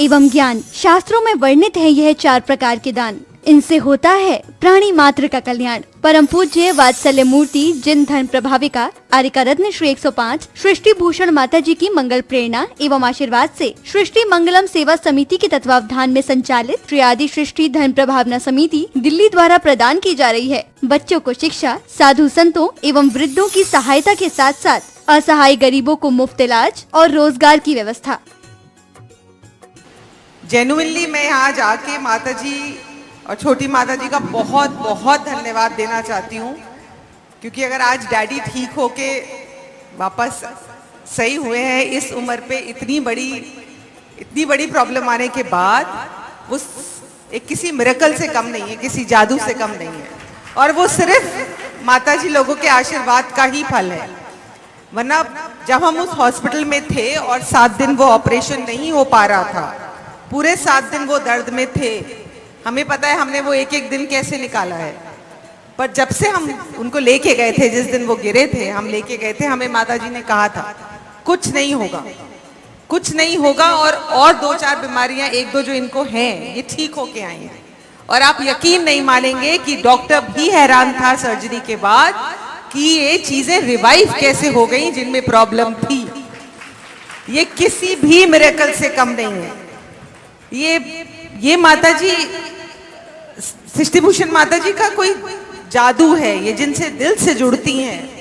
एवं ज्ञान। शास्त्रों में वर्णित है यह 4 प्रकार के दान। इनसे होता है प्राणी मात्र का कल्याण। परम पूज्य वात्सल्य मूर्ति जिन धर्म प्रभाविका आर्यका रत्न श्री 105 सृष्टि भूषण माता जी की मंगल प्रेरणा एवं आशीर्वाद से सृष्टि मंगलम सेवा समिति के तत्वावधान में संचालित श्री आदि सृष्टि धर्म प्रभावना समिति दिल्ली द्वारा प्रदान की जा रही है। बच्चों को शिक्षा, साधु संतों एवं वृद्धों की सहायता के साथ साथ असहाय गरीबों को मुफ्त इलाज और रोजगार की व्यवस्था। जेन्युइनली मैं यहाँ जाके माता जी और छोटी माता जी का बहुत बहुत धन्यवाद देना चाहती हूँ, क्योंकि अगर आज डैडी ठीक होके वापस सही हुए हैं इस उम्र पे, इतनी बड़ी प्रॉब्लम आने के बाद, वो एक किसी मिरेकल से कम नहीं है, किसी जादू से कम नहीं है, और वो सिर्फ माता जी लोगों के आशीर्वाद का ही फल है। वरना जब हम उस हॉस्पिटल में थे और 7 दिन वो ऑपरेशन नहीं हो पा रहा था, पूरे 7 दिन वो दर्द में थे, हमें पता है हमने वो एक एक दिन कैसे निकाला है। पर जब से हम उनको लेके गए थे, जिस दिन वो गिरे थे हम लेके गए थे, हमें माताजी ने कहा था कुछ नहीं होगा, कुछ नहीं होगा, और 2-4 बीमारियां 1-2 जो इनको हैं ये ठीक होके आई हैं। और आप यकीन नहीं मानेंगे कि डॉक्टर भी हैरान था सर्जरी के बाद कि ये चीजें रिवाइव कैसे हो गई जिनमें प्रॉब्लम थी। ये किसी भी मिरेकल से कम नहीं है। ये माता जी, सृष्टि भूषण माता जी का कोई जादू है। ये जिनसे दिल से जुड़ती हैं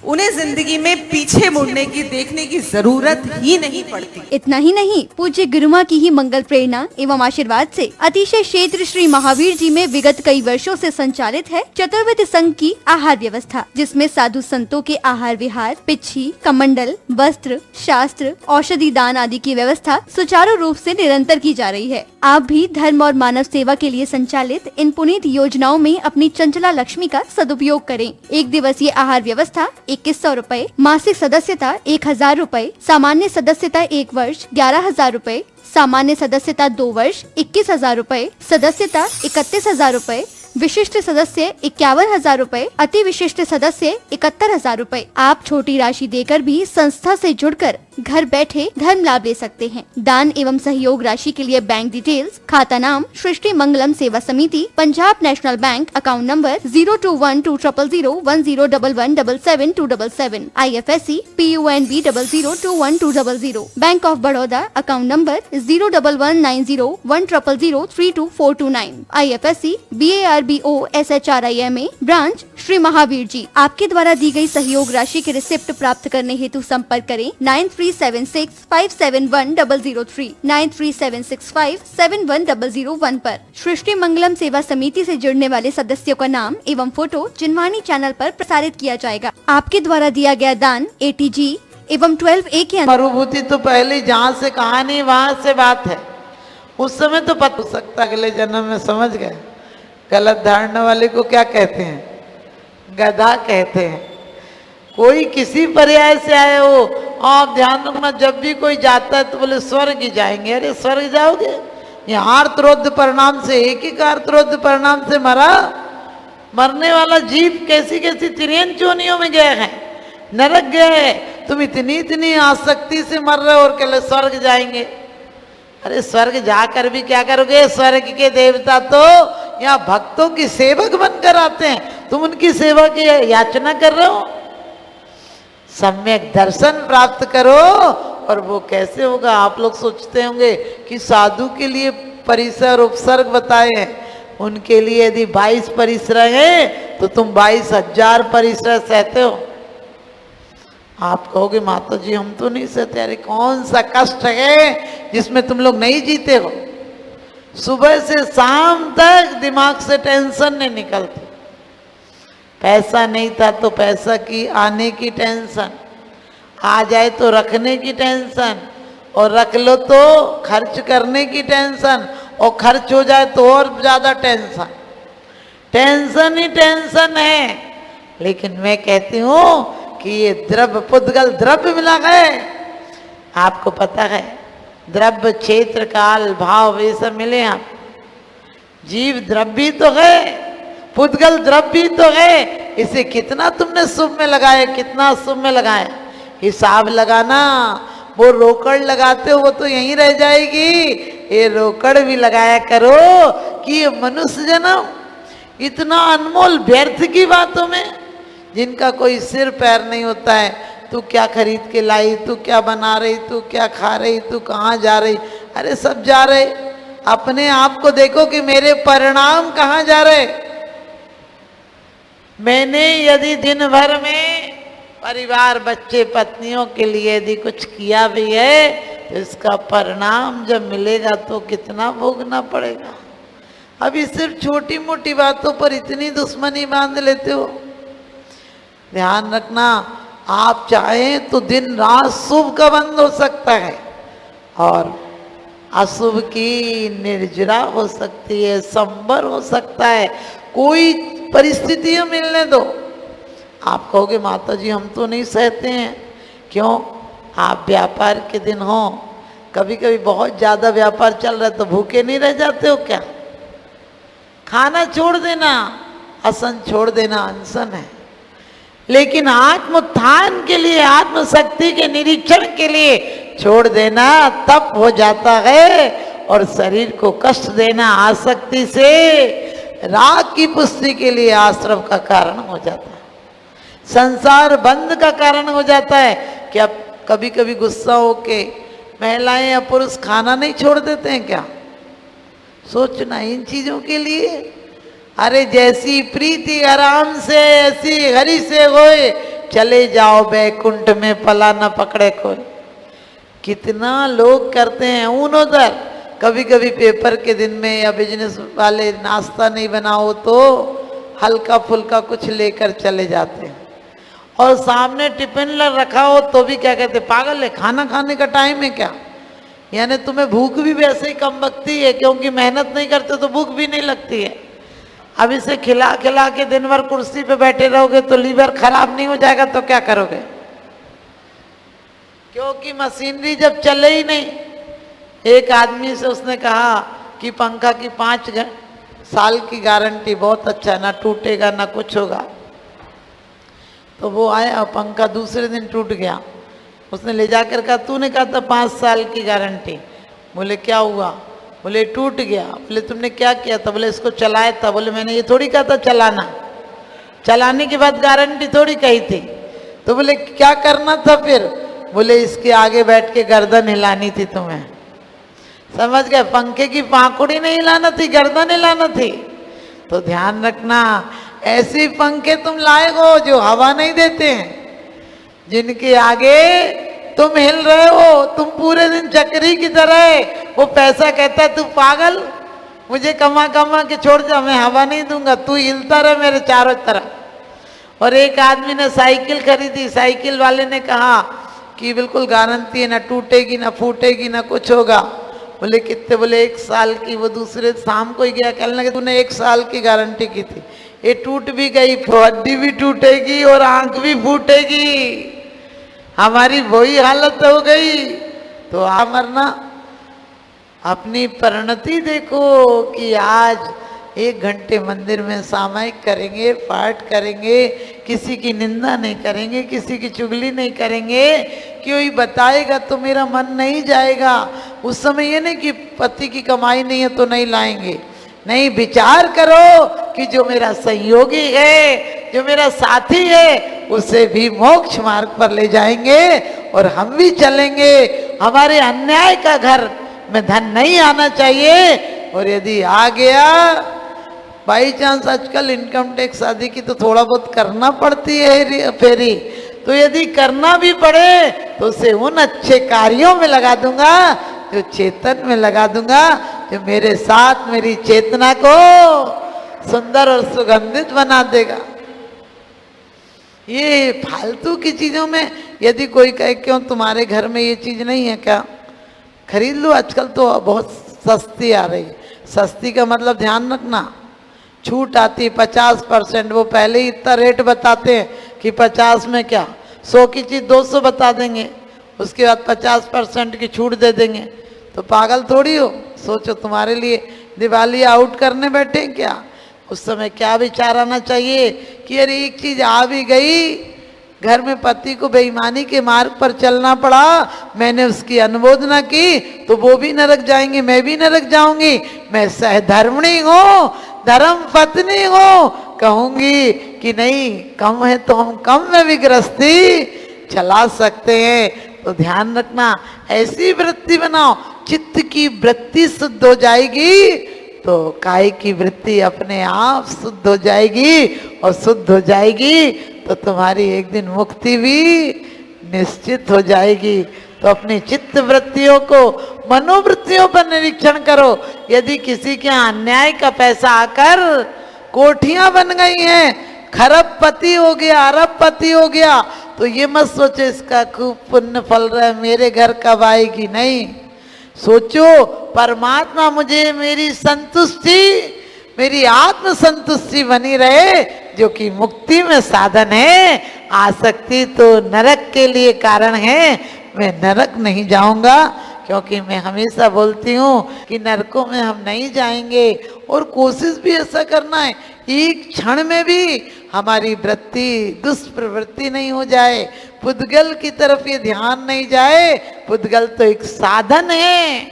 उन्हें जिंदगी में पीछे मुड़ने की, देखने की जरूरत ही नहीं पड़ती। इतना ही नहीं, पूज्य गुरुमा की ही मंगल प्रेरणा एवं आशीर्वाद से अतिशय क्षेत्र श्री महावीर जी में विगत कई वर्षों से संचालित है चतुर्विध संघ की आहार व्यवस्था, जिसमें साधु संतों के आहार विहार, पिच्छी, कमंडल, वस्त्र, शास्त्र, औषधि दान आदि की व्यवस्था सुचारू रूप से निरंतर की जा रही है। आप भी धर्म और मानव सेवा के लिए संचालित इन पुनीत योजनाओं में अपनी चंचला लक्ष्मी का सदुपयोग करें। 1 दिवसीय आहार व्यवस्था 2100 रूपए, मासिक सदस्यता 1000 रूपए, सामान्य सदस्यता 1 वर्ष 11,000 रूपए, सामान्य सदस्यता 2 वर्ष 21,000 रूपए, सदस्यता 31,000 रूपए, विशिष्ट सदस्य 51,000 रूपए, अति विशिष्ट सदस्य 71,000 रूपए। आप छोटी राशि देकर भी संस्था से जुड़कर घर बैठे धर्म लाभ ले सकते हैं। दान एवं सहयोग राशि के लिए बैंक डिटेल्स, खाता नाम सृष्टि Mangalam Seva Samiti, Punjab National Bank, account number 021200101177 IFSC PUNB 0021200, Bank of Baroda, account number 0119010032429 IFSC BARBO SHRIMA, branch Shri Mahavir ji. आपके द्वारा दी गई सहयोग राशि के रिसिप्ट प्राप्त करने हेतु संपर्क करें 9376571003 9376571001 पर। सृष्टि मंगलम सेवा समिति से जुड़ने वाले सदस्यों का नाम एवं फोटो जिनवाणी चैनल पर प्रसारित किया जाएगा। आपके द्वारा दिया गया दान ATG एवं 12A के मरुभूति तो पहले जहाँ से कहानी वहाँ से बात है। उस समय तो पता हो सकता अगले जन्म में, समझ गए। गलत धारणा वाले को क्या कहते हैं? गधा कहते हैं। कोई किसी पर्याय से आए हो, आप ध्यान रखना, जब भी कोई जाता है तो बोले स्वर्ग ही जाएंगे। अरे स्वर्ग जाओगे? यहाँ आर्तरोध परिणाम से, एक ही आर्तरोध परिणाम से मरने वाला जीव कैसी कैसी तिरैन चोनियों में गए हैं, नरक गए हैं। तुम इतनी आसक्ति से मर रहे हो और कहले स्वर्ग जाएंगे। अरे स्वर्ग जाकर भी क्या करोगे? स्वर्ग के देवता तो यहाँ भक्तों की सेवक बनकर आते हैं, तुम उनकी सेवा की याचना कर रहे हो। सम्यक दर्शन प्राप्त करो। और वो कैसे होगा? आप लोग सोचते होंगे कि साधु के लिए परिसर उपसर्ग बताए हैं, उनके लिए यदि 22 परिसर हैं तो तुम 22,000 परिसर सहते हो। आप कहोगे माता जी हम तो नहीं सहते। अरे कौन सा कष्ट है जिसमें तुम लोग नहीं जीते हो? सुबह से शाम तक दिमाग से टेंशन नहीं निकलती। पैसा नहीं था तो पैसा की आने की टेंशन, आ जाए तो रखने की टेंशन, और रख लो तो खर्च करने की टेंशन, और खर्च हो जाए तो और ज़्यादा टेंशन। टेंशन ही टेंशन है। लेकिन मैं कहती हूँ कि ये द्रव्य पुद्गल द्रव्य मिला है। आपको पता है द्रव्य क्षेत्र काल भाव ये सब मिले हैं। जीव द्रव्य तो है, पुद्गल द्रव्य तो है। इसे कितना तुमने शुभ में लगाया, कितना शुभ में लगाया, हिसाब लगाना। वो रोकड़ लगाते हो वो तो यहीं रह जाएगी, ये रोकड़ भी लगाया करो कि ये मनुष्य जन्म इतना अनमोल व्यर्थ की बातों में, जिनका कोई सिर पैर नहीं होता है, तू क्या खरीद के लाई, तू क्या बना रही, तू क्या खा रही, तू कहाँ जा रही, अरे सब जा रहे, अपने आप को देखो कि मेरे परिणाम कहाँ जा रहे। मैंने यदि दिन भर में परिवार बच्चे पत्नियों के लिए यदि कुछ किया भी है तो इसका परिणाम जब मिलेगा तो कितना भोगना पड़ेगा। अभी सिर्फ छोटी मोटी बातों पर इतनी दुश्मनी बांध लेते हो। ध्यान रखना, आप चाहें तो दिन रात शुभ का बंद हो सकता है और अशुभ की निर्जरा हो सकती है, संबर हो सकता है, कोई परिस्थितियां मिलने दो। आप कहोगे माता जी हम तो नहीं सहते हैं, क्यों? आप व्यापार के दिन हो, कभी कभी बहुत ज़्यादा व्यापार चल रहा है तो भूखे नहीं रह जाते हो क्या? खाना छोड़ देना, असन छोड़ देना अनशन है, लेकिन आत्मोत्थान के लिए, आत्मशक्ति के निरीक्षण के लिए छोड़ देना तप हो जाता है और शरीर को कष्ट देना आसक्ति से राग की पुष्टि के लिए आश्रम का कारण हो जाता है, संसार बंद का कारण हो जाता है। क्या कभी कभी गुस्सा होके महिलाएं या पुरुष खाना नहीं छोड़ देते हैं क्या? सोचना इन चीजों के लिए। अरे जैसी प्रीति आराम से ऐसी हरि से होए, चले जाओ बैकुंठ में पला न पकड़े कोई। कितना लोग करते हैं ऊन उधर। कभी कभी पेपर के दिन में या बिजनेस वाले नाश्ता नहीं बनाओ तो हल्का फुल्का कुछ लेकर चले जाते हैं, और सामने टिफिन रखा हो तो भी क्या कहते, पागल है, खाना खाने का टाइम है क्या? यानी तुम्हें भूख भी वैसे ही कम लगती है, क्योंकि मेहनत नहीं करते तो भूख भी नहीं लगती है। अब इसे खिला खिला के दिन भर कुर्सी पे बैठे रहोगे तो लीवर खराब नहीं हो जाएगा तो क्या करोगे? क्योंकि मशीनरी जब चले ही नहीं। एक आदमी से उसने कहा कि पंखा की 5 साल की गारंटी, बहुत अच्छा, ना टूटेगा ना कुछ होगा। तो वो आया, पंखा दूसरे दिन टूट गया। उसने ले जाकर कहा तूने कहा था 5 साल की गारंटी। बोले क्या हुआ? बोले टूट गया। बोले तुमने क्या किया था? बोले इसको चलाया था। बोले मैंने ये थोड़ी कहा था चलाना, चलाने के बाद गारंटी थोड़ी कही थी। तो बोले क्या करना था फिर? बोले इसके आगे बैठ के गर्दन हिलानी थी तुम्हें। समझ गए? पंखे की पाखुड़ी नहीं हिलाना थी, गर्दन हिलाना थी। तो ध्यान रखना, ऐसे पंखे तुम लाए हो जो हवा नहीं देते हैं, जिनके आगे तुम हिल रहे हो, तुम पूरे दिन चक्री की तरह। वो पैसा कहता है तू पागल, मुझे कमा कमा के छोड़ जा, मैं हवा नहीं दूंगा, तू हिलता रहे मेरे चारों तरफ। और एक आदमी ने साइकिल खरीदी, साइकिल वाले ने कहा कि बिल्कुल गारंटी है, ना टूटेगी ना फूटेगी ना कुछ होगा। बोले कितने? बोले 1 साल की। वो दूसरे शाम को ही गया, कहने लगे तूने 1 साल की गारंटी की थी, ये टूट भी गई, हड्डी भी टूटेगी और आंख भी फूटेगी, हमारी वही हालत हो गई। तो आ मरना। अपनी परिणति देखो कि आज 1 घंटे मंदिर में सामायिक करेंगे, पाठ करेंगे, किसी की निंदा नहीं करेंगे, किसी की चुगली नहीं करेंगे, कोई बताएगा तो मेरा मन नहीं जाएगा। उस समय ये नहीं कि पति की कमाई नहीं है तो नहीं लाएंगे, नहीं, विचार करो कि जो मेरा सहयोगी है, जो मेरा साथी है, उसे भी मोक्ष मार्ग पर ले जाएंगे और हम भी चलेंगे। हमारे अन्याय का घर में धन नहीं आना चाहिए, और यदि आ गया बाई चांस, आजकल इनकम टैक्स आदि की तो थोड़ा बहुत करना पड़ती है फेरी, तो यदि करना भी पड़े तो उसे उन अच्छे कार्यों में लगा दूंगा जो चेतन में लगा दूंगा, जो मेरे साथ मेरी चेतना को सुंदर और सुगंधित बना देगा। ये फालतू की चीजों में यदि कोई कहे क्यों तुम्हारे घर में ये चीज नहीं है क्या, खरीद लो, आजकल तो बहुत सस्ती आ रही है। सस्ती का मतलब ध्यान रखना, छूट आती 50%, वो पहले ही इतना रेट बताते हैं कि 50 में क्या, 100 की चीज 200 बता देंगे, उसके बाद 50% की छूट दे देंगे। तो पागल थोड़ी हो, सोचो तुम्हारे लिए दिवाली आउट करने बैठे क्या? उस समय क्या विचार आना चाहिए कि अरे एक चीज आ भी गई, घर में पति को बेईमानी के मार्ग पर चलना पड़ा, मैंने उसकी अनुमोदना की, तो वो भी नरक जाएंगे, मैं भी नरक जाऊंगी। मैं सहधर्मिणी हूँ, धर्म पत्नी हूँ, कहूंगी कि नहीं कम है तो हम कम में भी गृहस्थी चला सकते हैं। तो ध्यान रखना, ऐसी वृत्ति बनाओ, चित्त की वृत्ति शुद्ध हो जाएगी तो काय की वृत्ति अपने आप शुद्ध हो जाएगी, और शुद्ध हो जाएगी तो तुम्हारी एक दिन मुक्ति भी निश्चित हो जाएगी। तो अपनी चित्त वृत्तियों को, मनोवृत्तियों पर निरीक्षण करो। यदि किसी के यहाँ अन्याय का पैसा आकर कोठियां बन गई हैं, खरबपति हो गया, अरबपति हो गया, तो ये मत सोचो इसका खूब पुण्य फल रहा है, मेरे घर कब आएगी। नहीं, सोचो परमात्मा मुझे मेरी संतुष्टि, मेरी आत्म संतुष्टि बनी रहे, जो कि मुक्ति में साधन है। आसक्ति तो नरक के लिए कारण है, मैं नरक नहीं जाऊंगा, क्योंकि मैं हमेशा बोलती हूँ कि नरकों में हम नहीं जाएंगे। और कोशिश भी ऐसा करना है, एक क्षण में भी हमारी वृत्ति दुष्प्रवृत्ति नहीं हो जाए, पुद्गल की तरफ ये ध्यान नहीं जाए। पुद्गल तो एक साधन है,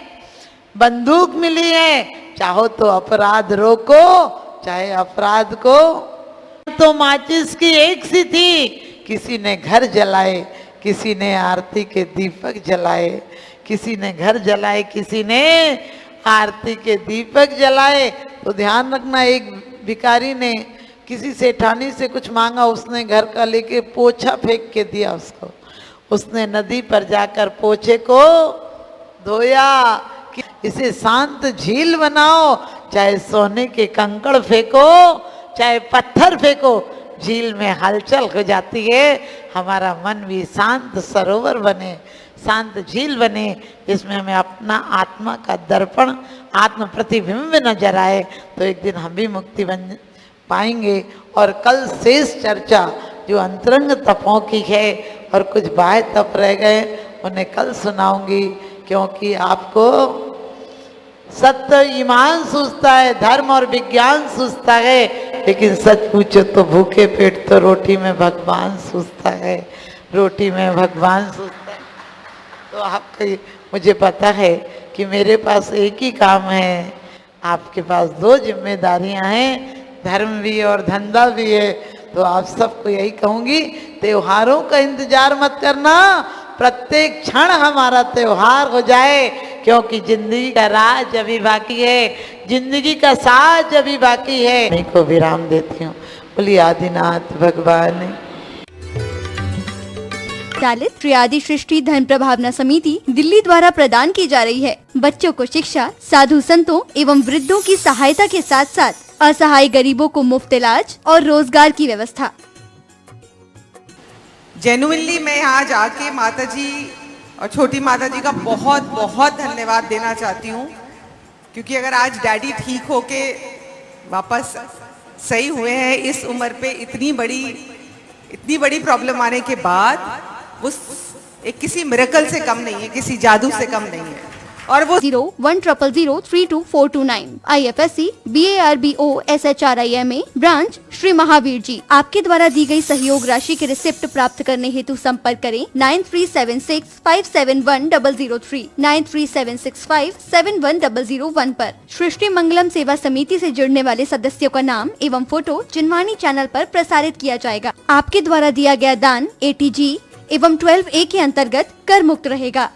बंदूक मिली है, चाहो तो अपराध रोको, चाहे अपराध को। तो माचिस की एक सी थी, किसी ने घर जलाए, किसी ने आरती के दीपक जलाए, किसी ने घर जलाए, किसी ने आरती के दीपक जलाए। तो ध्यान रखना, एक भिखारी ने किसी सेठानी से कुछ मांगा, उसने घर का लेके पोछा फेंक के दिया उसको। उसने नदी पर जाकर पोछे को धोया कि इसे शांत झील बनाओ, चाहे सोने के कंकड़ फेंको, चाहे पत्थर फेंको, झील में हलचल हो जाती है। हमारा मन भी शांत सरोवर बने, शांत झील बने, जिसमें हमें अपना आत्मा का दर्पण, आत्म प्रतिबिंब नजर आए, तो एक दिन हम भी मुक्ति बन पाएंगे। और कल शेष चर्चा जो अंतरंग तपों की है, और कुछ बाह्य तप रह गए, उन्हें कल सुनाऊंगी, क्योंकि आपको सत्य ईमान सूझता है, धर्म और विज्ञान सूझता है, लेकिन सच पूछो तो भूखे पेट तो रोटी में भगवान सूझता है, रोटी में भगवान सूझता है। तो आपको मुझे पता है कि मेरे पास एक ही काम है, आपके पास दो जिम्मेदारियां हैं, धर्म भी और धंधा भी है। तो आप सबको यही कहूंगी, त्योहारों का इंतजार मत करना, प्रत्येक क्षण हमारा त्योहार हो जाए, क्योंकि जिंदगी का राज अभी बाकी है, जिंदगी का साज अभी बाकी है। मैं को विराम देती हूँ। बोलिए आदिनाथ भगवान। संचालित श्री आदि सृष्टि धन प्रभावना समिति दिल्ली द्वारा प्रदान की जा रही है बच्चों को शिक्षा, साधु संतों एवं वृद्धों की सहायता के साथ साथ असहाय गरीबों को मुफ्त इलाज और रोजगार की व्यवस्था। जेन्युइनली मैं यहाँ जाके माताजी और छोटी माताजी का बहुत बहुत धन्यवाद देना चाहती हूँ, क्योंकि अगर आज डैडी ठीक होके वापस सही हुए हैं इस उम्र पे, इतनी बड़ी प्रॉब्लम आने के बाद, वो एक किसी मिरेकल से कम नहीं है, किसी जादू से कम नहीं है। और वो 0100032429 IFSC BARBO SHRIMA branch Shri Mahavir ji. आपके द्वारा दी गई सहयोग राशि के रिसिप्ट प्राप्त करने हेतु संपर्क करें 9376571003 9376571001 पर। सृष्टि मंगलम सेवा समिति से जुड़ने वाले सदस्यों का नाम एवं फोटो जिनवाणी चैनल पर प्रसारित किया जाएगा। आपके द्वारा दिया गया दान ATG एवं 12A के अंतर्गत कर मुक्त रहेगा।